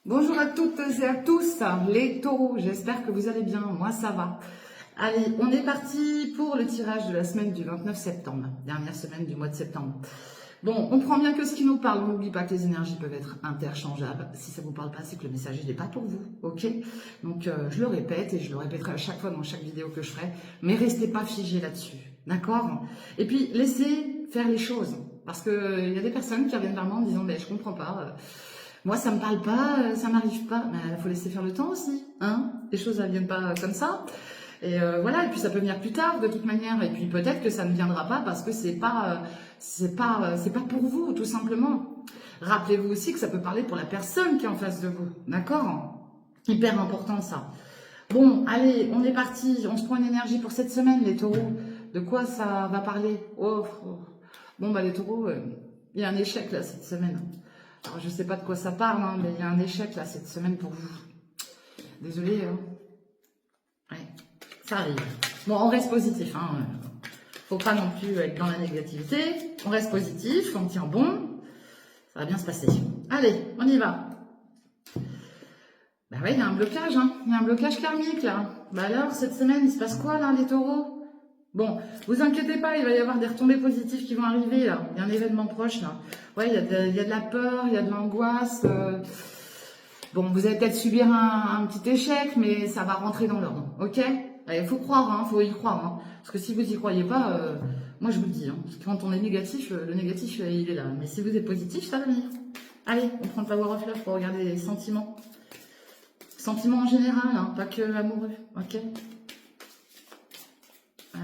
Bonjour à toutes et à tous, les taureaux, j'espère que vous allez bien, moi ça va. Allez, on est parti pour le tirage de la semaine du 29 septembre, dernière semaine du mois de septembre. Bon, on prend bien que ce qui nous parle, on n'oublie pas que les énergies peuvent être interchangeables. Si ça ne vous parle pas, c'est que le message n'est pas pour vous, ok? Donc je le répète et je le répéterai à chaque fois dans chaque vidéo que je ferai, mais restez pas figés là-dessus, d'accord? Et puis laissez faire les choses, parce qu'il y a des personnes qui reviennent vers moi en me disant, mais je comprends pas. Moi, ça me parle pas, ça m'arrive pas. Mais il faut laisser faire le temps aussi, hein. Les choses ne viennent pas comme ça. Et voilà. Et puis ça peut venir plus tard, de toute manière. Et puis peut-être que ça ne viendra pas parce que c'est pas pour vous, tout simplement. Rappelez-vous aussi que ça peut parler pour la personne qui est en face de vous, d'accord? Hyper important ça. Bon, allez, on est parti. On se prend une énergie pour cette semaine, les taureaux. De quoi ça va parler? Bon, bah les taureaux, il y a un échec là cette semaine. Alors, je ne sais pas de quoi ça parle, hein, mais il y a un échec là cette semaine pour vous. Désolée. Hein. Ouais, ça arrive. Bon, on reste positif. Hein. Faut pas non plus être dans la négativité. On reste positif, on tient bon. Ça va bien se passer. Allez, on y va. Bah ouais, il y a un blocage. Hein. Il y a un blocage karmique là. Bah alors, cette semaine, il se passe quoi là, les taureaux? Bon, vous inquiétez pas, il va y avoir des retombées positives qui vont arriver là. Il y a un événement proche là. Ouais, il y a de la peur, il y a de l'angoisse. Bon, vous allez peut-être subir un petit échec, mais ça va rentrer dans l'ordre, ok? Il faut croire, hein, faut y croire. Hein. Parce que si vous y croyez pas, moi je vous le dis, hein, quand on est négatif, le négatif il est là. Mais si vous êtes positif, ça va venir. Allez, on prend le Power of Love pour regarder les sentiments. Sentiments en général, hein, pas que amoureux, ok?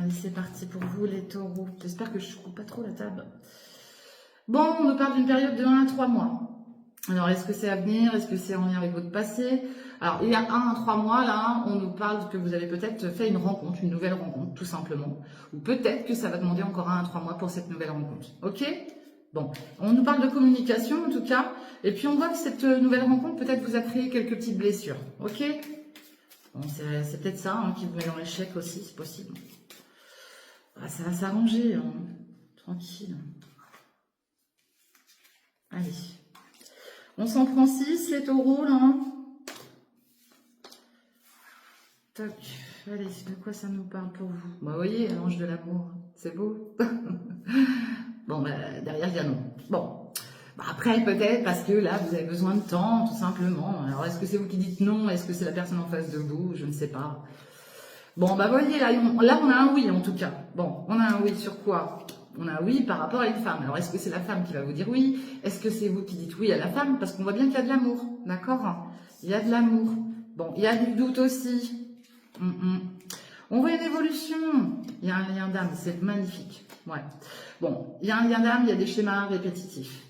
Allez, c'est parti pour vous les taureaux. J'espère que je ne coupe pas trop la table. Bon, on nous parle d'une période de 1 à 3 mois. Alors, est-ce que c'est à venir? Est-ce que c'est en lien avec votre passé? Alors, il y a 1 à 3 mois, là, on nous parle que vous avez peut-être fait une rencontre, une nouvelle rencontre, tout simplement. Ou peut-être que ça va demander encore 1 à 3 mois pour cette nouvelle rencontre. Ok? Bon, on nous parle de communication, en tout cas. Et puis, on voit que cette nouvelle rencontre, peut-être, vous a créé quelques petites blessures. Ok? Bon, c'est peut-être ça hein, qui vous met dans l'échec aussi, c'est possible. Ah, ça va s'arranger, hein. Tranquille. Allez. On s'en prend 6, les taureaux, là. Toc. Allez, de quoi ça nous parle pour vous? Bah, vous voyez, l'ange de l'amour. C'est beau. Bon, bah, derrière, il y a non. Bon. Bah, après, peut-être parce que là, vous avez besoin de temps, tout simplement. Alors, est-ce que c'est vous qui dites non? Est-ce que c'est la personne en face de vous? Je ne sais pas. Bon, bah, vous voyez, là, on a un oui, en tout cas. Bon, on a un oui sur quoi? On a un oui par rapport à une femme. Alors, est-ce que c'est la femme qui va vous dire oui? Est-ce que c'est vous qui dites oui à la femme? Parce qu'on voit bien qu'il y a de l'amour, d'accord? Il y a de l'amour. Bon, il y a du doute aussi. On voit une évolution. Il y a un lien d'âme, c'est magnifique. Ouais. Bon, il y a un lien d'âme, il y a des schémas répétitifs.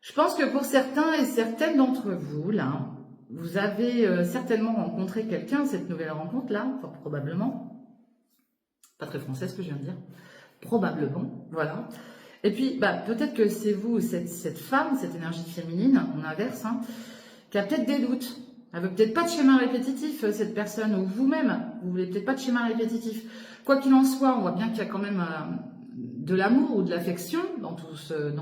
Je pense que pour certains et certaines d'entre vous, là, vous avez certainement rencontré quelqu'un, cette nouvelle rencontre-là, fort probablement. Pas très français ce que je viens de dire. Probablement, voilà. Et puis, bah, peut-être que c'est vous, cette femme, cette énergie féminine, en inverse, hein, qui a peut-être des doutes. Elle veut peut-être pas de schéma répétitif, cette personne, ou vous-même, vous voulez peut-être pas de schéma répétitif. Quoi qu'il en soit, on voit bien qu'il y a quand même de l'amour ou de l'affection dans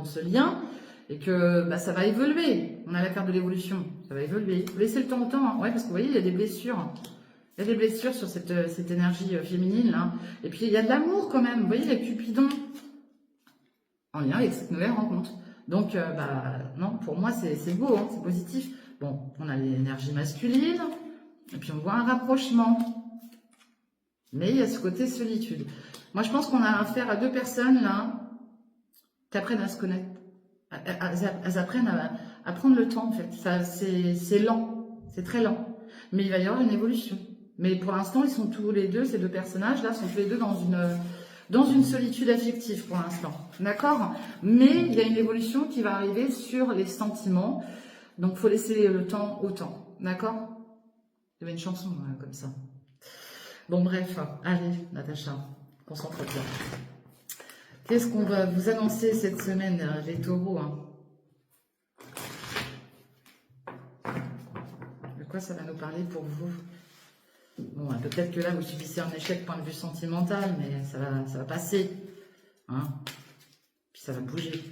ce lien, et que bah, ça va évoluer. On a la carte de l'évolution, ça va évoluer. Vous laissez le temps au temps, hein. Ouais, parce que vous voyez, il y a des blessures. Il y a des blessures sur cette énergie féminine, là. Et puis, il y a de l'amour quand même. Vous voyez, les cupidons en lien avec cette nouvelle rencontre. Donc, bah, non, pour moi, c'est beau, hein, c'est positif. Bon, on a l'énergie masculine, et puis on voit un rapprochement. Mais il y a ce côté solitude. Moi, je pense qu'on a affaire à deux personnes, là, qui apprennent à se connaître. Elles apprennent à prendre le temps, en fait. C'est lent, c'est très lent. Mais il va y avoir une évolution. Mais pour l'instant, ils sont tous les deux, ces deux personnages-là, sont tous les deux dans une solitude affective pour l'instant. D'accord? Mais il y a une évolution qui va arriver sur les sentiments. Donc, il faut laisser le temps au temps. D'accord? Il y avait une chanson comme ça. Bon, bref. Allez, Natacha, concentre-toi. Qu'est-ce qu'on va vous annoncer cette semaine, les taureaux hein? De quoi ça va nous parler pour vous? Bon, peut-être que là, vous subissez un échec point de vue sentimental, mais ça va passer. Hein? Puis ça va bouger.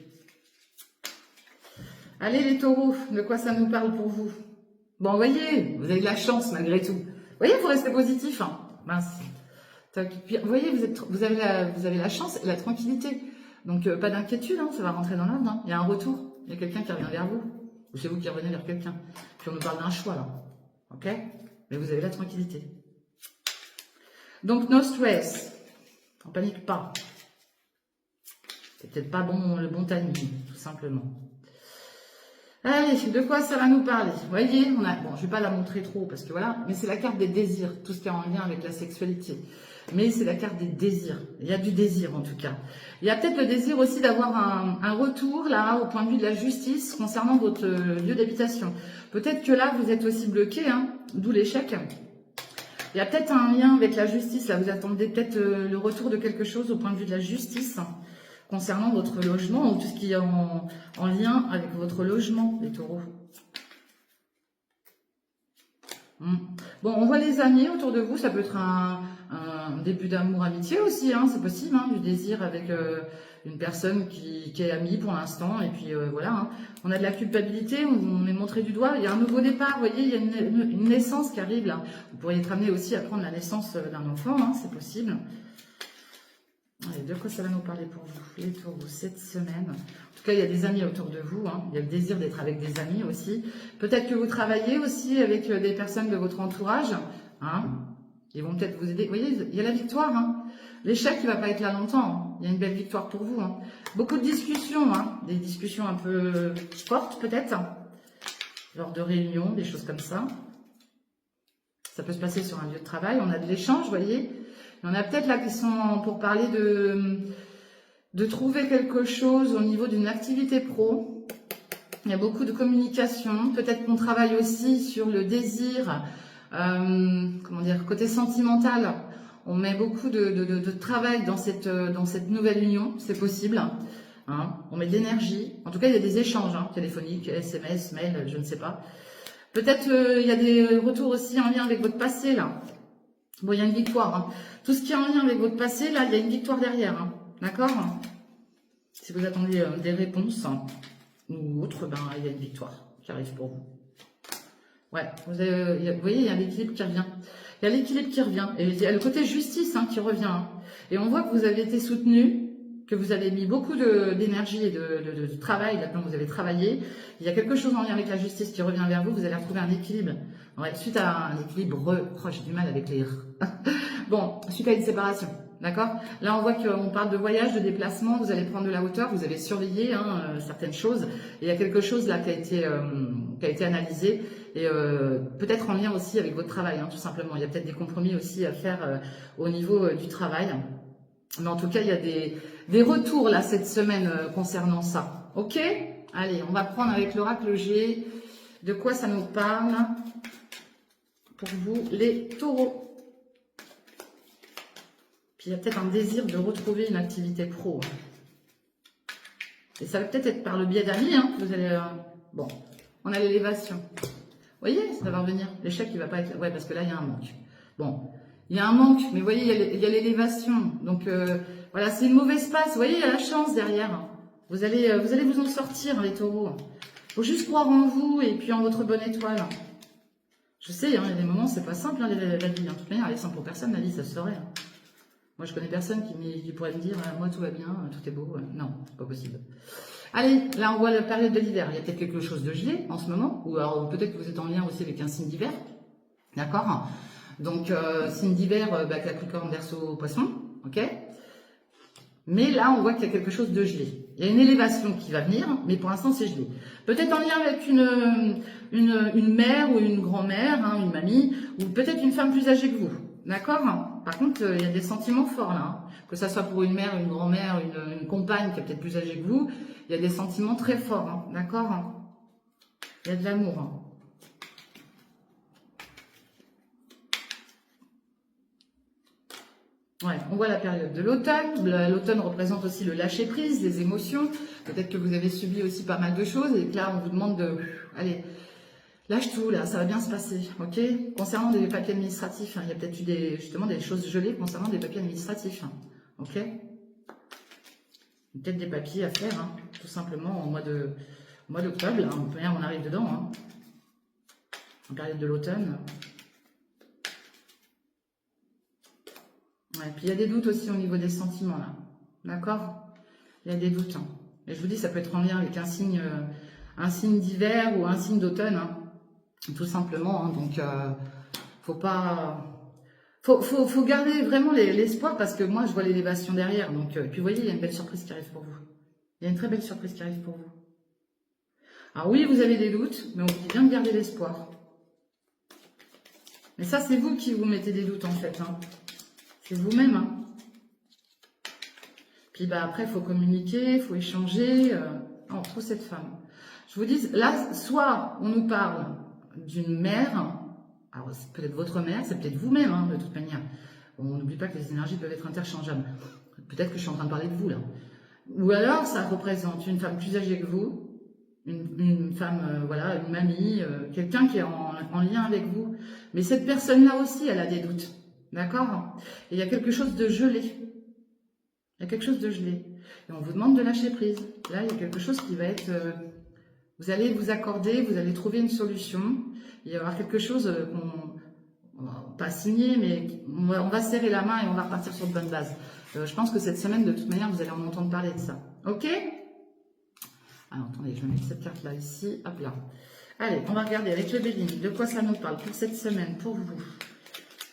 Allez, les taureaux, de quoi ça nous parle pour vous? Bon, vous voyez, vous avez de la chance malgré tout. Vous voyez, il faut rester positif. Hein. Mince. Puis, vous voyez, vous avez la chance et la tranquillité. Donc, pas d'inquiétude, hein, ça va rentrer dans l'ordre. Hein. Il y a un retour. Il y a quelqu'un qui revient vers vous. Ou c'est vous qui revenez vers quelqu'un. Puis on nous parle d'un choix, là. Ok? Mais vous avez la tranquillité. Donc, no stress. On panique pas. C'est peut-être pas bon, le bon timing, tout simplement. Allez, de quoi ça va nous parler? Vous voyez, bon, je vais pas la montrer trop parce que voilà, mais c'est la carte des désirs, tout ce qui est en lien avec la sexualité. Mais c'est la carte des désirs. Il y a du désir en tout cas. Il y a peut-être le désir aussi d'avoir un retour là au point de vue de la justice concernant votre lieu d'habitation. Peut-être que là vous êtes aussi bloqué, hein, d'où l'échec. Il y a peut-être un lien avec la justice. Là, vous attendez peut-être le retour de quelque chose au point de vue de la justice concernant votre logement ou tout ce qui est en lien avec votre logement, les taureaux. Bon, on voit les amis autour de vous, ça peut être un début d'amour, amitié aussi, hein, c'est possible, hein, du désir avec une personne qui est amie pour l'instant, et puis voilà, hein. On a de la culpabilité, on est montré du doigt, il y a un nouveau départ, vous voyez, il y a une naissance qui arrive là. Vous pourriez être amené aussi à prendre la naissance d'un enfant, hein, c'est possible. Allez, de quoi ça va nous parler pour vous, les taureaux, cette semaine? En tout cas, il y a des amis autour de vous, hein. Il y a le désir d'être avec des amis aussi. Peut-être que vous travaillez aussi avec des personnes de votre entourage, hein. Ils vont peut-être vous aider. Vous voyez, il y a la victoire, hein. L'échec, il ne va pas être là longtemps, hein. Il y a une belle victoire pour vous, hein. Beaucoup de discussions, hein. Des discussions un peu fortes peut-être, hein. Lors de réunions, des choses comme ça. Ça peut se passer sur un lieu de travail. On a de l'échange, vous voyez. Il y en a peut-être là qui sont pour parler de trouver quelque chose au niveau d'une activité pro. Il y a beaucoup de communication. Peut-être qu'on travaille aussi sur le désir, comment dire, côté sentimental. On met beaucoup de travail dans cette nouvelle union, c'est possible. Hein. On met de l'énergie. En tout cas, il y a des échanges, hein, téléphoniques, SMS, mail, je ne sais pas. Peut-être il y a des retours aussi en lien avec votre passé, là. Bon, il y a une victoire. Hein. Tout ce qui est en lien avec votre passé, là, il y a une victoire derrière. Hein. D'accord? Si vous attendez des réponses ou autre, ben, il y a une victoire qui arrive pour vous. Ouais, vous voyez, il y a l'équilibre qui revient. Il y a l'équilibre qui revient. Et il y a le côté justice, hein, qui revient. Hein. Et on voit que vous avez été soutenu, que vous avez mis beaucoup d'énergie et de travail là-dedans, vous avez travaillé. Il y a quelque chose en lien avec la justice qui revient vers vous, vous allez retrouver un équilibre. Ouais, suite à un équilibre, j'ai du mal avec les bon, suite à une séparation, d'accord? Là, on voit qu'on parle de voyage, de déplacement, vous allez prendre de la hauteur, vous avez surveillé certaines choses. Et il y a quelque chose là qui a été analysé et peut-être en lien aussi avec votre travail, hein, tout simplement. Il y a peut-être des compromis aussi à faire au niveau du travail. Mais en tout cas, il y a des retours là cette semaine concernant ça. Ok? Allez, on va prendre avec l'oracle G de quoi ça nous parle pour vous, les taureaux. Puis il y a peut-être un désir de retrouver une activité pro. Et ça va peut-être être par le biais d'amis. Hein, vous allez, bon, on a l'élévation. Vous voyez, ça va revenir. L'échec, il va pas être... Ouais, parce que là, il y a un manque. Bon, il y a un manque, mais vous voyez, il y a l'élévation. Donc, voilà, c'est une mauvaise passe. Vous voyez, il y a la chance derrière. Vous allez vous en sortir, les taureaux. Il faut juste croire en vous et puis en votre bonne étoile. Je sais, hein, il y a des moments, c'est pas simple, hein, la vie. Hein. De toute manière, elle est simple pour personne, la vie, ça se saurait. Hein. Moi, je connais personne qui pourrait me dire, moi, tout va bien, tout est beau. Non, c'est pas possible. Allez, là, on voit la période de l'hiver. Il y a peut-être quelque chose de gelé en ce moment, ou alors peut-être que vous êtes en lien aussi avec un signe d'hiver. D'accord? Donc, signe d'hiver, Capricorne, Verseau, Poisson. Ok? Mais là, on voit qu'il y a quelque chose de gelé. Il y a une élévation qui va venir, mais pour l'instant, c'est gelé. Peut-être en lien avec une mère ou une grand-mère, hein, une mamie, ou peut-être une femme plus âgée que vous. D'accord? Par contre, il y a des sentiments forts là. Hein. Que ça soit pour une mère, une grand-mère, une compagne qui est peut-être plus âgée que vous, il y a des sentiments très forts. Hein. D'accord? Il y a de l'amour. Hein. Ouais, on voit la période de l'automne. L'automne représente aussi le lâcher-prise, les émotions. Peut-être que vous avez subi aussi pas mal de choses et que là, on vous demande de... Allez, lâche tout, là, ça va bien se passer, ok? Concernant des papiers administratifs, hein, il y a peut-être eu justement des choses gelées concernant des papiers administratifs, hein, ok? Peut-être des papiers à faire, hein, tout simplement, au mois d'octobre, là, on arrive dedans, hein. en période de l'automne. Ouais, puis il y a des doutes aussi au niveau des sentiments, là. D'accord? Il y a des doutes. Hein. Et je vous dis, ça peut être en lien avec un signe d'hiver ou un signe d'automne. Hein. Tout simplement. Hein. Donc, faut pas... Faut garder vraiment l'espoir parce que moi, je vois l'élévation derrière. Donc, puis vous voyez, il y a une belle surprise qui arrive pour vous. Il y a une très belle surprise qui arrive pour vous. Alors oui, vous avez des doutes, mais on vous dit bien de garder l'espoir. Mais ça, c'est vous qui vous mettez des doutes, en fait. Hein. C'est vous-même. Hein. Puis bah, après, il faut communiquer, il faut échanger. On retrouve cette femme. Je vous dis, là, soit on nous parle d'une mère... Alors, c'est peut-être votre mère, c'est peut-être vous-même, hein, de toute manière. On n'oublie pas que les énergies peuvent être interchangeables. Peut-être que je suis en train de parler de vous, là. Ou alors, ça représente une femme plus âgée que vous, une femme, voilà, une mamie, quelqu'un qui est en lien avec vous. Mais cette personne-là aussi, elle a des doutes. D'accord? Et il y a quelque chose de gelé. Il y a quelque chose de gelé. Et on vous demande de lâcher prise. Là, il y a quelque chose qui va être... vous allez vous accorder, vous allez trouver une solution. Il va y avoir quelque chose qu'on va pas signer, mais on va serrer la main et on va repartir sur de bonnes bases. Je pense que cette semaine, de toute manière, vous allez en entendre parler de ça. Ok? Alors, attendez, je vais mettre cette carte-là ici. Hop là. Allez, on va regarder avec le Béline de quoi ça nous parle pour cette semaine, pour vous.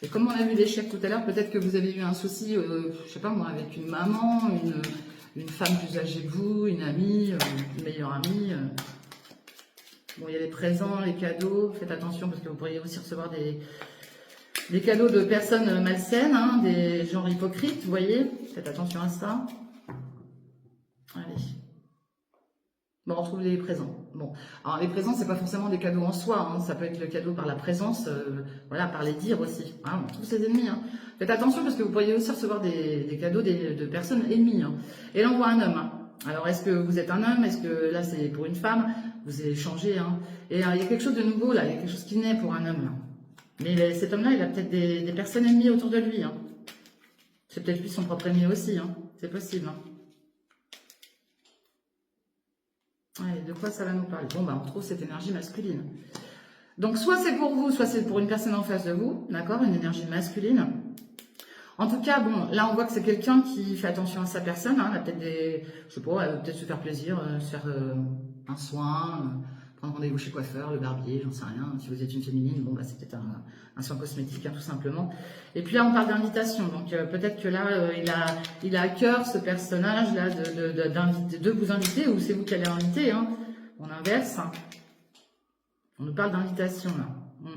Et comme on a vu l'échec tout à l'heure, peut-être que vous avez eu un souci, je sais pas moi, avec une maman, une femme plus âgée que vous, une amie, une meilleure amie. Bon, il y a les présents, les cadeaux. Faites attention parce que vous pourriez aussi recevoir des cadeaux de personnes malsaines, hein, des genres hypocrites, vous voyez. Faites attention à ça. Allez. Bon, on retrouve les présents. Bon, alors les présents, c'est pas forcément des cadeaux en soi, hein. Ça peut être le cadeau par la présence, voilà, par les dires aussi. Hein. On trouve ses ennemis. Hein. Faites attention parce que vous pourriez aussi recevoir des cadeaux de personnes ennemies. Hein. Et là, on voit un homme. Hein. Alors, est-ce que vous êtes un homme? Est-ce que là, c'est pour une femme? Vous avez changé. Hein. Et il y a quelque chose de nouveau là. Il y a quelque chose qui naît pour un homme. Là. Mais cet homme-là, il a peut-être des personnes ennemies autour de lui. Hein. C'est peut-être lui son propre ennemi aussi. Hein. C'est possible. Hein. Allez, de quoi ça va nous parler? Bon, bah, on retrouve cette énergie masculine. Donc, soit c'est pour vous, soit c'est pour une personne en face de vous, d'accord? Une énergie masculine. En tout cas, bon, là, on voit que c'est quelqu'un qui fait attention à sa personne. Hein, elle a peut-être je sais pas, elle va peut-être se faire plaisir, se faire un soin, prendre rendez-vous chez le coiffeur, le barbier, j'en sais rien. Si vous êtes une féminine, bon, bah, c'est peut-être un soin cosmétique, hein, tout simplement. Et puis là, on parle d'invitation. Donc, peut-être que là, il a à cœur, ce personnage-là, de vous inviter, ou c'est vous qui allez inviter, hein. On inverse. Hein. On nous parle d'invitation, là.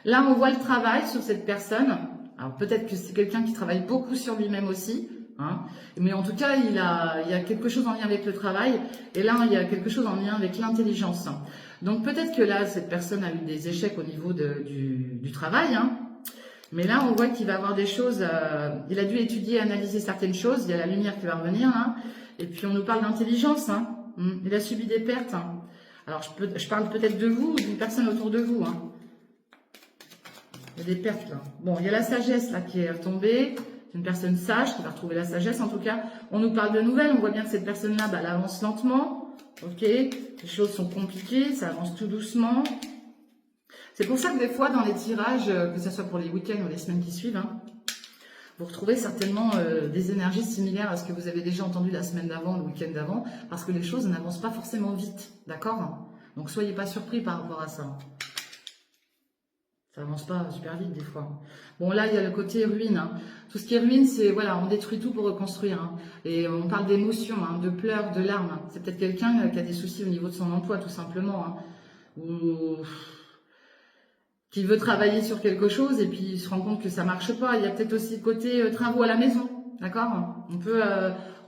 Là, on voit le travail sur cette personne. Alors, peut-être que c'est quelqu'un qui travaille beaucoup sur lui-même aussi. Hein. Mais en tout cas, il y a quelque chose en lien avec le travail. Et là, il y a quelque chose en lien avec l'intelligence. Donc, peut-être que là, cette personne a eu des échecs au niveau du travail. Hein. Mais là, on voit qu'il va avoir des choses... il a dû étudier, analyser certaines choses. Il y a la lumière qui va revenir. Hein. Et puis, on nous parle d'intelligence. Hein. Il a subi des pertes. Hein. Alors, je parle peut-être de vous ou d'une personne autour de vous. Hein. Il y a des pertes là. Bon, il y a la sagesse là qui est retombée. C'est une personne sage qui va retrouver la sagesse. En tout cas, on nous parle de nouvelles. On voit bien que cette personne-là, bah, elle avance lentement. Ok, les choses sont compliquées, ça avance tout doucement. C'est pour ça que des fois, dans les tirages, que ce soit pour les week-ends ou les semaines qui suivent, hein, vous retrouvez certainement des énergies similaires à ce que vous avez déjà entendu la semaine d'avant, le week-end d'avant, parce que les choses n'avancent pas forcément vite, d'accord? Donc, soyez pas surpris par rapport à ça. Ça avance pas super vite des fois. Bon, là, il y a le côté ruine. Hein. Tout ce qui est ruine, c'est, voilà, on détruit tout pour reconstruire. Hein. Et on parle d'émotions, hein, de pleurs, de larmes. Hein. C'est peut-être quelqu'un qui a des soucis au niveau de son emploi, tout simplement. Hein. Ou qui veut travailler sur quelque chose et puis il se rend compte que ça marche pas. Il y a peut-être aussi le côté travaux à la maison. D'accord? On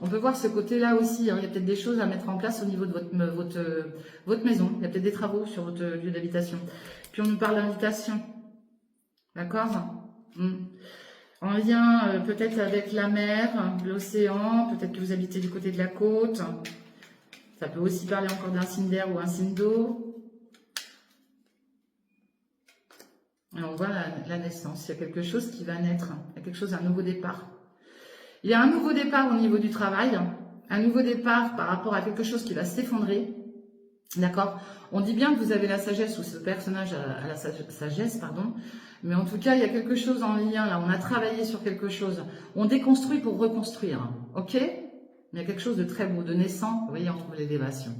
peut voir ce côté-là aussi. Hein. Il y a peut-être des choses à mettre en place au niveau de votre maison. Il y a peut-être des travaux sur votre lieu d'habitation. Puis on nous parle d'invitation. D'accord? En lien peut-être avec la mer, l'océan, peut-être que vous habitez du côté de la côte. Ça peut aussi parler encore d'un signe d'air ou un signe d'eau. Et on voit la naissance. Il y a quelque chose qui va naître. Il y a quelque chose, un nouveau départ. Il y a un nouveau départ au niveau du travail. Un nouveau départ par rapport à quelque chose qui va s'effondrer. D'accord? On dit bien que vous avez la sagesse, ou ce personnage a la sagesse, pardon. Mais en tout cas, il y a quelque chose en lien, là. On a travaillé sur quelque chose. On déconstruit pour reconstruire. Ok? Il y a quelque chose de très beau, de naissant. Vous voyez, on trouve l'élévation.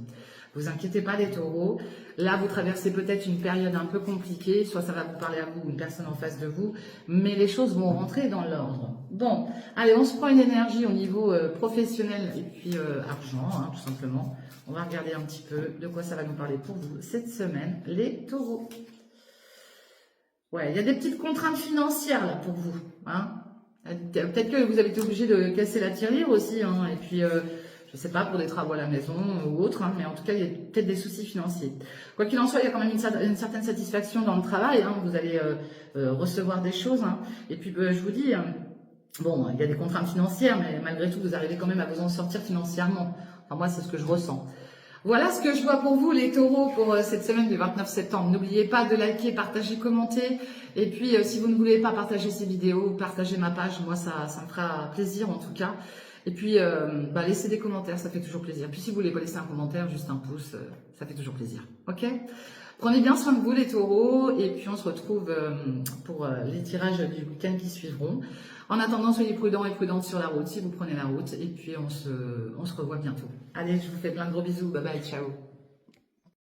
Vous inquiétez pas les taureaux. Là, vous traversez peut-être une période un peu compliquée. Soit ça va vous parler à vous ou une personne en face de vous. Mais les choses vont rentrer dans l'ordre. Bon, allez, on se prend une énergie au niveau professionnel et puis argent, hein, tout simplement. On va regarder un petit peu de quoi ça va nous parler pour vous cette semaine, les taureaux. Ouais, il y a des petites contraintes financières là pour vous. Hein. Peut-être que vous avez été obligé de casser la tirelire aussi. Hein, et puis, je ne sais pas, pour des travaux à la maison ou autre. Hein, mais en tout cas, il y a peut-être des soucis financiers. Quoi qu'il en soit, il y a quand même une certaine satisfaction dans le travail. Hein, vous allez recevoir des choses. Hein, et puis, je vous dis, bon, il y a des contraintes financières, mais malgré tout, vous arrivez quand même à vous en sortir financièrement. Enfin, moi, c'est ce que je ressens. Voilà ce que je vois pour vous, les taureaux, pour cette semaine du 29 septembre. N'oubliez pas de liker, partager, commenter. Et puis, si vous ne voulez pas partager ces vidéos, partagez ma page. Moi, ça me fera plaisir, en tout cas. Et puis, laissez des commentaires, ça fait toujours plaisir. Puis, si vous voulez pas laisser un commentaire, juste un pouce, ça fait toujours plaisir. Ok? Prenez bien soin de vous, les taureaux. Et puis, on se retrouve pour les tirages du week-end qui suivront. En attendant, soyez prudents et prudentes sur la route si vous prenez la route. Et puis, on se revoit bientôt. Allez, je vous fais plein de gros bisous. Bye bye, ciao.